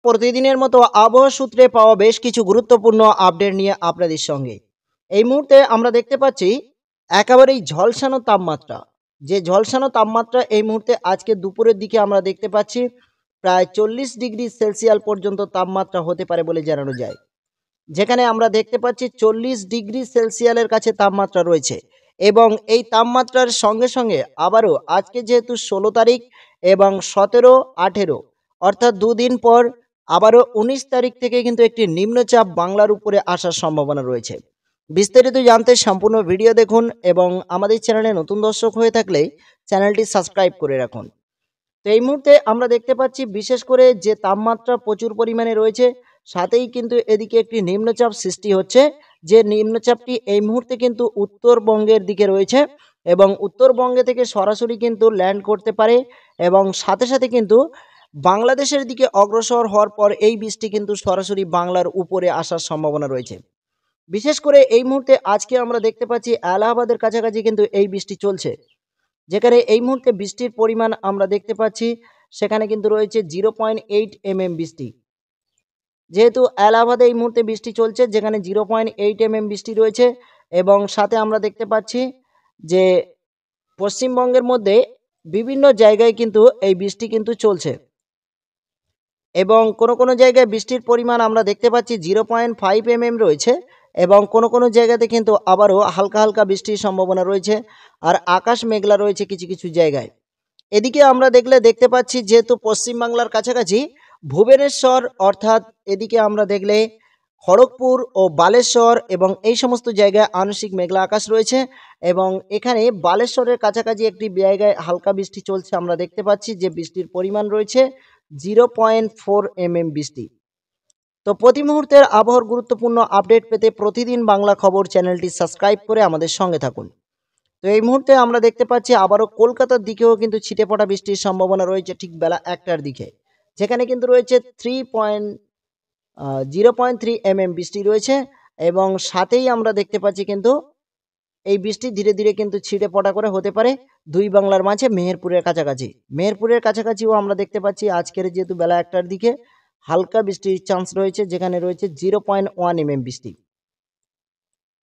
প্রতিদিনের মতো আবহাওয়া সূত্রে পাওয়া বেশ কিছু গুরুত্বপূর্ণ আপডেট নিয়ে আপনাদের সঙ্গে। এই মুহূর্তে আমরা দেখতে পাচ্ছি একেবারেই ঝলসানো তাপমাত্রা। যে ঝলসানো তাপমাত্রা এই মুহূর্তে আজকে দুপুরের দিকে আমরা দেখতে পাচ্ছি প্রায় 40 ডিগ্রি সেলসিয়াস পর্যন্ত তাপমাত্রা হতে পারে বলে জানানো যায়। যেখানে আমরা দেখতে পাচ্ছি 40 ডিগ্রি সেলসিয়াসের কাছে তাপমাত্রা রয়েছে এবং এই তাপমাত্রার সঙ্গে সঙ্গে আবারও আজকে যেহেতু 16 তারিখ এবং 17, 18 অর্থাৎ দুদিন পর আবারও 19 তারিখ থেকে কিন্তু একটি নিম্নচাপ বাংলার উপরে আসার সম্ভাবনা রয়েছে। বিস্তারিত জানতে সম্পূর্ণ ভিডিও দেখুন এবং আমাদের চ্যানেলে নতুন দর্শক হয়ে থাকলে চ্যানেলটি সাবস্ক্রাইব করে রাখুন। তো এই মুহূর্তে আমরা দেখতে পাচ্ছি বিশেষ করে যে তাপমাত্রা প্রচুর পরিমাণে রয়েছে, সাথেই কিন্তু এদিকে একটি নিম্নচাপ সৃষ্টি হচ্ছে। যে নিম্নচাপটি এই মুহূর্তে কিন্তু উত্তরবঙ্গের দিকে রয়েছে এবং উত্তরবঙ্গে থেকে সরাসরি কিন্তু ল্যান্ড করতে পারে এবং সাথে সাথে কিন্তু বাংলাদেশের দিকে অগ্রসর হওয়ার পর এই বৃষ্টি কিন্তু সরাসরি বাংলার উপরে আসার সম্ভাবনা রয়েছে। বিশেষ করে এই মুহূর্তে আজকে আমরা দেখতে পাচ্ছি এলাহাবাদের কাছাকাছি কিন্তু এই বৃষ্টি চলছে, যেখানে এই মুহূর্তে বৃষ্টির পরিমাণ আমরা দেখতে পাচ্ছি সেখানে কিন্তু রয়েছে 0.8 mm বৃষ্টি। যেহেতু এলাহাবাদে এই মুহূর্তে বৃষ্টি চলছে, যেখানে 0.8 mm বৃষ্টি রয়েছে এবং সাথে আমরা দেখতে পাচ্ছি যে পশ্চিমবঙ্গের মধ্যে বিভিন্ন জায়গায় কিন্তু এই বৃষ্টি কিন্তু চলছে এবং কোনো কোনো জায়গায় বৃষ্টির পরিমাণ আমরা দেখতে পাচ্ছি 0.5 mm রয়েছে এবং কোনো কোনো জায়গাতে কিন্তু আবারও হালকা হালকা বৃষ্টির সম্ভাবনা রয়েছে আর আকাশ মেঘলা রয়েছে কিছু কিছু জায়গায়। এদিকে আমরা দেখতে পাচ্ছি যেহেতু পশ্চিমবাংলার কাছাকাছি ভুবনেশ্বর অর্থাৎ এদিকে আমরা দেখলে খড়গপুর ও বালেশ্বর এবং এই সমস্ত জায়গায় আংশিক মেঘলা আকাশ রয়েছে এবং এখানে বালেশ্বরের কাছাকাছি একটি জায়গায় হালকা বৃষ্টি চলছে। আমরা দেখতে পাচ্ছি যে বৃষ্টির পরিমাণ রয়েছে 0.4 mm বৃষ্টি। তো প্রতি মুহূর্তের আবহাওয়ার গুরুত্বপূর্ণ আপডেট পেতে প্রতিদিন বাংলা খবর চ্যানেলটি সাবস্ক্রাইব করে আমাদের সঙ্গে থাকুন। তো এই মুহূর্তে আমরা দেখতে পাচ্ছি আবারও কলকাতার দিকেও কিন্তু ছিটেফোঁটা বৃষ্টির সম্ভাবনা রয়েছে ঠিক বেলা 1টার দিকে, যেখানে কিন্তু রয়েছে 0.3 mm বৃষ্টি রয়েছে এবং সাথেই আমরা দেখতে পাচ্ছি কিন্তু এই বৃষ্টি ধীরে ধীরে কিন্তু ছিটেফোঁটা করে হতে পারে দুই বাংলার মাঝে মেহেরপুরের কাছাকাছিও আমরা দেখতে পাচ্ছি আজকের যেহেতু বেলা 1টার দিকে হালকা বৃষ্টির চান্স রয়েছে, যেখানে রয়েছে 0.1 mm বৃষ্টি।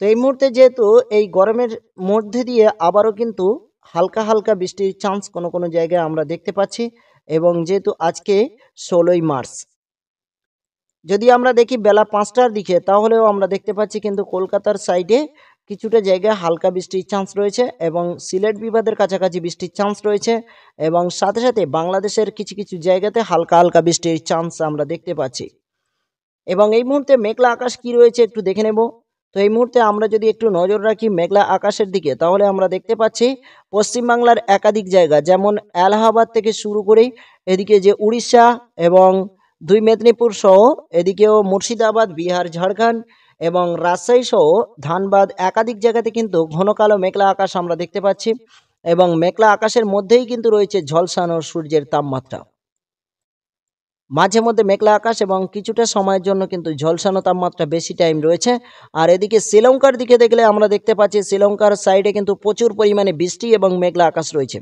তো এই মুহূর্তে যেহেতু এই গরমের মধ্যে দিয়ে আবারও কিন্তু হালকা হালকা বৃষ্টির চান্স কোনো কোনো জায়গায় আমরা দেখতে পাচ্ছি এবং যেহেতু আজকে 16ই মার্চ, যদি আমরা দেখি বেলা 5টার দিকে তাহলেও আমরা দেখতে পাচ্ছি কিন্তু কলকাতার সাইডে কিছুটা জায়গায় হালকা বৃষ্টির চান্স রয়েছে এবং সিলেট বিভাগের কাছাকাছি বৃষ্টির চান্স রয়েছে এবং সাথে সাথে বাংলাদেশের কিছু কিছু জায়গাতে হালকা হালকা বৃষ্টির চান্স আমরা দেখতে পাচ্ছি এবং এই মুহূর্তে মেঘলা আকাশ কি রয়েছে একটু দেখে নেব। তো এই মুহূর্তে আমরা যদি একটু নজর রাখি মেঘলা আকাশের দিকে তাহলে আমরা দেখতে পাচ্ছি পশ্চিমবাংলার একাধিক জায়গা যেমন এলাহাবাদ থেকে শুরু করেই এদিকে যে উড়িষ্যা এবং 2 মেদিনীপুর সহ এদিকেও মুর্শিদাবাদ, বিহার, ঝাড়খণ্ড এবং রাজশাহী সহ ধানবাদ একাধিক জায়গাতে কিন্তু ঘন কালো মেঘলা আকাশ আমরা দেখতে পাচ্ছি এবং মেঘলা আকাশের মধ্যেই কিন্তু রয়েছে ঝলসানো সূর্যের তাপমাত্রা। মাঝে মধ্যে মেঘলা আকাশ এবং কিছুটা সময়ের জন্য কিন্তু ঝলসানো তাপমাত্রা বেশি টাইম রয়েছে। আর এদিকে শ্রীলঙ্কার দিকে দেখলে আমরা দেখতে পাচ্ছি শ্রীলঙ্কার সাইডে কিন্তু প্রচুর পরিমাণে বৃষ্টি এবং মেঘলা আকাশ রয়েছে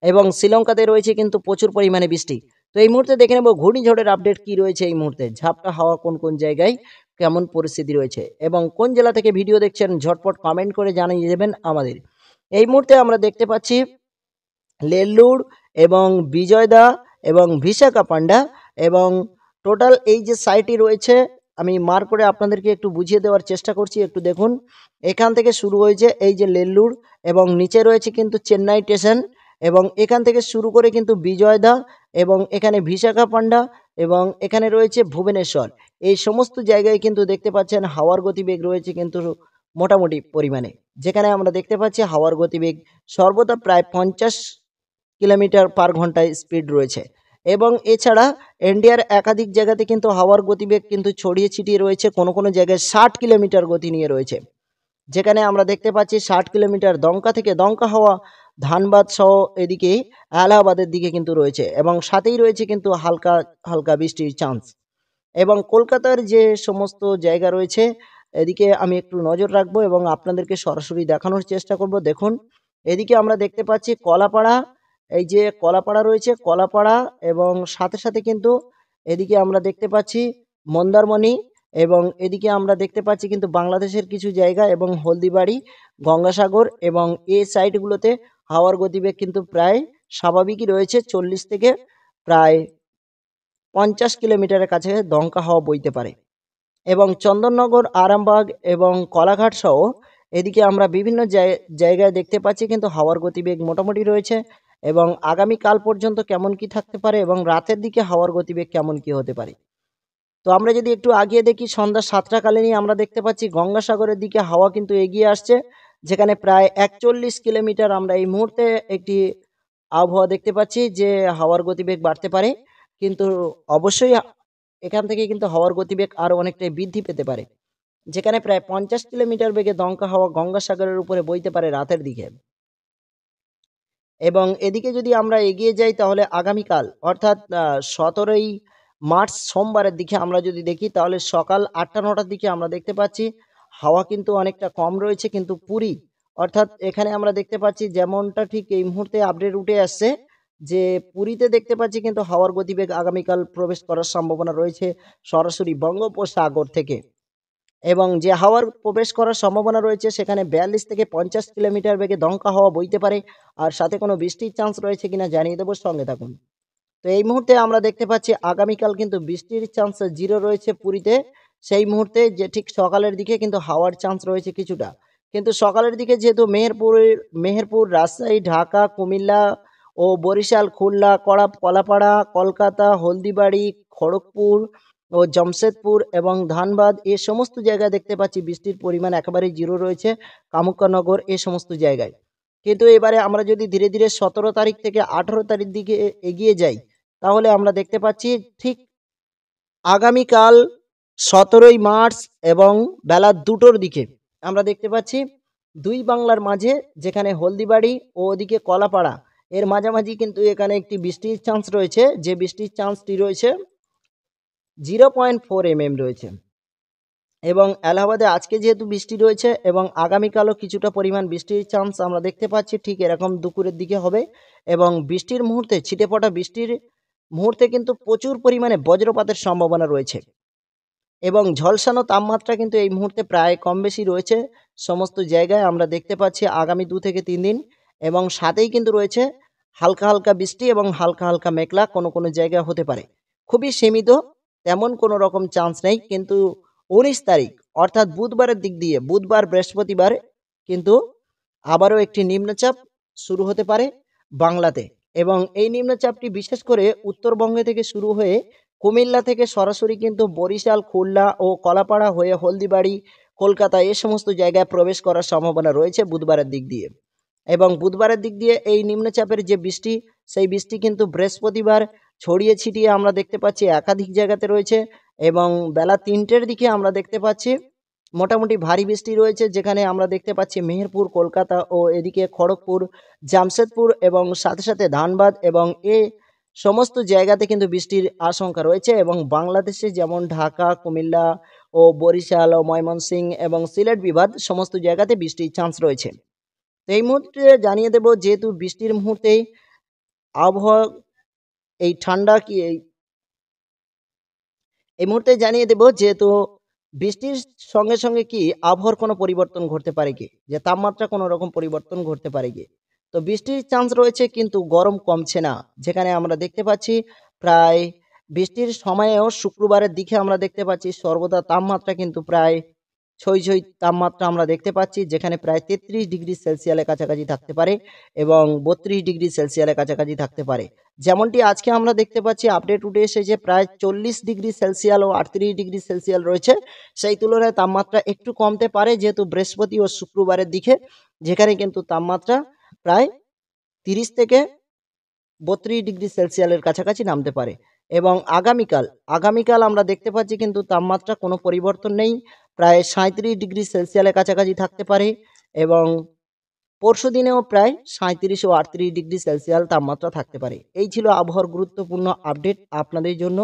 এবং শ্রীলঙ্কাতে রয়েছে কিন্তু প্রচুর পরিমাণে বৃষ্টি। তো এই মুহূর্তে দেখে নেব ঘূর্ণিঝড়ের আপডেট কি রয়েছে এই মুহূর্তে, ঝাপটা হাওয়া কোন কোন জায়গায় কেমন পরিস্থিতি রয়েছে এবং কোন জেলা থেকে ভিডিও দেখছেন ঝটপট কমেন্ট করে জানিয়ে দেবেন আমাদের। এই মুহূর্তে আমরা দেখতে পাচ্ছি নেল্লুর এবং বিজয়দা এবং বিশাখাপান্ডা এবং টোটাল এই যে সাইটটি রয়েছে আমি মার্ক করে আপনাদেরকে একটু বুঝিয়ে দেওয়ার চেষ্টা করছি। একটু দেখুন, এখান থেকে শুরু হয়েছে এই যে নেল্লুর এবং নিচে রয়েছে কিন্তু চেন্নাই স্টেশন এবং এখান থেকে শুরু করে কিন্তু বিজয়দা এবং এখানে বিশাখাপান্ডা এবং এখানে রয়েছে ভুবনেশ্বর। এই সমস্ত জায়গায় কিন্তু দেখতে পাচ্ছেন হাওয়ার গতিবেগ রয়েছে কিন্তু মোটামুটি পরিমাণে, যেখানে আমরা দেখতে পাচ্ছি হাওয়ার গতিবেগ সর্বদা প্রায় 50 কিলোমিটার পার ঘন্টায় স্পিড রয়েছে এবং এছাড়া ইন্ডিয়ার একাধিক জায়গাতে কিন্তু হাওয়ার গতিবেগ কিন্তু ছড়িয়ে ছিটিয়ে রয়েছে, কোনো কোনো জায়গায় 60 কিলোমিটার গতি নিয়ে রয়েছে, যেখানে আমরা দেখতে পাচ্ছি 60 কিলোমিটার দমকা থেকে দমকা হাওয়া ধানবাদ সহ এদিকে এলাহাবাদের দিকে কিন্তু রয়েছে এবং সাথেই রয়েছে কিন্তু হালকা হালকা বৃষ্টির চান্স এবং কলকাতার যে সমস্ত জায়গা রয়েছে এদিকে আমি একটু নজর রাখবো এবং আপনাদেরকে সরাসরি দেখানোর চেষ্টা করব। দেখুন, এদিকে আমরা দেখতে পাচ্ছি কলাপাড়া, এই যে কলাপাড়া রয়েছে কলাপাড়া এবং সাথে সাথে কিন্তু এদিকে আমরা দেখতে পাচ্ছি মন্দারমণি, এবং এদিকে আমরা দেখতে পাচ্ছি কিন্তু বাংলাদেশের কিছু জায়গা এবং হলদিবাড়ি, গঙ্গাসাগর, এবং এই সাইডগুলোতে হাওয়ার গতিবেগ কিন্তু প্রায় স্বাভাবিকই রয়েছে। 40 থেকে প্রায় 50 কিলোমিটারের কাছে দমকা হাওয়া বইতে পারে। এবং চন্দননগর, আরামবাগ এবং কলাঘাট সহ এদিকে আমরা বিভিন্ন জায়গায় দেখতে পাচ্ছি কিন্তু হাওয়ার গতিবেগ মোটামুটি রয়েছে। এবং আগামীকাল পর্যন্ত কেমন কি থাকতে পারে এবং রাতের দিকে হাওয়ার গতিবেগ কেমন কি হতে পারে। তো আমরা যদি একটু আগিয়ে দেখি, সন্ধ্যা 7টা কালীনই আমরা দেখতে পাচ্ছি গঙ্গাসাগরের দিকে হাওয়া কিন্তু এগিয়ে আসছে, যেখানে প্রায় 41 কিলোমিটার আমরা এই মুহূর্তে একটি আবহাওয়া দেখতে পাচ্ছি যে হাওয়ার গতিবেগ বাড়তে পারে। কিন্তু অবশ্যই এখান থেকে কিন্তু হাওয়ার গতিবেগ আরও অনেকটাই বৃদ্ধি পেতে পারে, যেখানে প্রায় 50 কিলোমিটার বেগে দমকা হাওয়া গঙ্গাসাগরের উপরে বইতে পারে রাতের দিকে। এবং এদিকে যদি আমরা এগিয়ে যাই তাহলে আগামীকাল অর্থাৎ 17ই মার্চ সোমবারের দিকে আমরা যদি দেখি তাহলে সকাল 8টা-9টার দিকে আমরা দেখতে পাচ্ছি হাওয়া কিন্তু অনেকটা কম রয়েছে। কিন্তু পুরী অর্থাৎ এখানে আমরা দেখতে পাচ্ছি যেমনটা ঠিক এই মুহূর্তে আপডেট উঠে আসছে যে পুরীতে দেখতে পাচ্ছি কিন্তু হাওয়ার গতিবেগ আগামীকাল প্রবেশ করার সম্ভাবনা রয়েছে সরাসরি বঙ্গোপসাগর থেকে। এবং যে হাওয়ার প্রবেশ করার সম্ভাবনা রয়েছে সেখানে 42 থেকে 50 কিলোমিটার বেগে দমকা হাওয়া বইতে পারে। আর সাথে কোনো বৃষ্টির চান্স রয়েছে কিনা জানিয়ে দেবো, সঙ্গে থাকুন। তো এই মুহূর্তে আমরা দেখতে পাচ্ছি আগামীকাল কিন্তু বৃষ্টির চান্স 0 রয়েছে পুরীতে। সেই মুহূর্তে যে ঠিক সকালের দিকে কিন্তু হাওয়ার চান্স রয়েছে কিছুটা। কিন্তু সকালের দিকে যেহেতু মেহেরপুর, রাজশাহী, ঢাকা, কুমিল্লা ও বরিশাল, খুলনা, কলাপাড়া, কলকাতা, হলদিবাড়ি, খড়গপুর ও জামশেদপুর এবং ধানবাদ এ সমস্ত জায়গায় দেখতে পাচ্ছি বৃষ্টির পরিমাণ একেবারেই 0 রয়েছে। কামুক্কানগর এ সমস্ত জায়গায়। কিন্তু এবারে আমরা যদি ধীরে ধীরে 17 তারিখ থেকে 18 তারিখ দিকে এগিয়ে যাই তাহলে আমরা দেখতে পাচ্ছি ঠিক আগামীকাল 17ই মার্চ এবং বেলা 2টোর দিকে আমরা দেখতে পাচ্ছি দুই বাংলার মাঝে, যেখানে হলদিবাড়ি ও ওদিকে কলাপাড়া এর মাঝামাঝি কিন্তু এখানে একটি বৃষ্টির চান্স রয়েছে, যে বৃষ্টির চান্সটি রয়েছে 0.4 mm রয়েছে। এবং এলাহাবাদে আজকে যেহেতু বৃষ্টি রয়েছে এবং আগামীকালও কিছুটা পরিমাণ বৃষ্টির চান্স আমরা দেখতে পাচ্ছি, ঠিক এরকম দুপুরের দিকে হবে। এবং বৃষ্টির মুহূর্তে ছিটেফোঁটা বৃষ্টির মুহূর্তে কিন্তু প্রচুর পরিমাণে বজ্রপাতের সম্ভাবনা রয়েছে। এবং ঝলসানো তাপমাত্রা কিন্তু এই মুহূর্তে প্রায় কম বেশি রয়েছে সমস্ত জায়গায় আমরা দেখতে পাচ্ছি আগামী 2 থেকে 3 দিন। এবং সাথেই কিন্তু রয়েছে হালকা হালকা বৃষ্টি এবং হালকা হালকা মেঘলা কোনো কোনো জায়গায় হতে পারে, খুবই সীমিত, তেমন কোনো রকম চান্স নেই। কিন্তু 19 তারিখ অর্থাৎ বুধবারের দিক দিয়ে, বুধবার বৃহস্পতিবার কিন্তু আবারও একটি নিম্নচাপ শুরু হতে পারে বাংলাতে। এবং এই নিম্নচাপটি বিশেষ করে উত্তরবঙ্গে থেকে শুরু হয়ে কুমিল্লা থেকে সরাসরি কিন্তু বরিশাল, খুলনা ও কলাপাড়া হয়ে হলদিবাড়ি, কলকাতা এ সমস্ত জায়গায় প্রবেশ করার সম্ভাবনা রয়েছে বুধবারের দিক দিয়ে। এবং বুধবারের দিক দিয়ে এই নিম্নচাপের যে বৃষ্টি, সেই বৃষ্টি কিন্তু বৃহস্পতিবার ছড়িয়ে ছিটিয়ে আমরা দেখতে পাচ্ছি একাধিক জায়গাতে রয়েছে। এবং বেলা 3টের দিকে আমরা দেখতে পাচ্ছি মোটামুটি ভারী বৃষ্টি রয়েছে, যেখানে আমরা দেখতে পাচ্ছি মেহেরপুর, কলকাতা ও এদিকে খড়গপুর, জামশেদপুর এবং সাথে সাথে ধানবাদ এবং এ সমস্ত জায়গাতে কিন্তু বৃষ্টির আশঙ্কা রয়েছে। এবং বাংলাদেশে যেমন ঢাকা, কুমিল্লা ও বরিশাল ও ময়মনসিংহ এবং সিলেট বিভাগ সমস্ত জায়গাতে বৃষ্টির চান্স রয়েছে। তো এই মুহূর্তে জানিয়ে দেব, যেহেতু বৃষ্টির মুহূর্তেই আবহাওয়া এই ঠান্ডা কি এই মুহূর্তে জানিয়ে দেব যেহেতু বৃষ্টির সঙ্গে সঙ্গে কি আবহাওয়ার কোনো পরিবর্তন ঘটতে পারে কি, যে তাপমাত্রা কোনো রকম পরিবর্তন ঘটতে পারে কি। তো বৃষ্টির চান্স রয়েছে কিন্তু গরম কমছে না, যেখানে আমরা দেখতে পাচ্ছি প্রায় বৃষ্টির সময়েও শুক্রবারের দিকে আমরা দেখতে পাচ্ছি সর্বদা তাপমাত্রা কিন্তু প্রায় ছই ছই তাপমাত্রা আমরা দেখতে পাচ্ছি, যেখানে প্রায় 33 ডিগ্রি সেলসিয়াসের কাছাকাছি থাকতে পারে এবং 32 ডিগ্রি সেলসিয়াসের কাছাকাছি থাকতে পারে। যেমনটি আজকে আমরা দেখতে পাচ্ছি আপডেট উঠে এসেছে প্রায় 40 ডিগ্রি সেলসিয়াস ও 38 ডিগ্রি সেলসিয়াস রয়েছে। সেই তুলনায় তাপমাত্রা একটু কমতে পারে যেহেতু বৃহস্পতি ও শুক্রবারের দিকে, যেখানে কিন্তু তাপমাত্রা প্রায় 30 থেকে 32 ডিগ্রি সেলসিয়াসের কাছাকাছি নামতে পারে। এবং আগামীকাল আমরা দেখতে পাচ্ছি কিন্তু তাপমাত্রা কোনো পরিবর্তন নেই, প্রায় 37 ডিগ্রি সেলসিয়াসের কাছাকাছি থাকতে পারে। এবং পরশু দিনেও প্রায় 37 ও 38 ডিগ্রি সেলসিয়াস তাপমাত্রা থাকতে পারে। এই ছিল আবহাওয়ার গুরুত্বপূর্ণ আপডেট আপনাদের জন্য।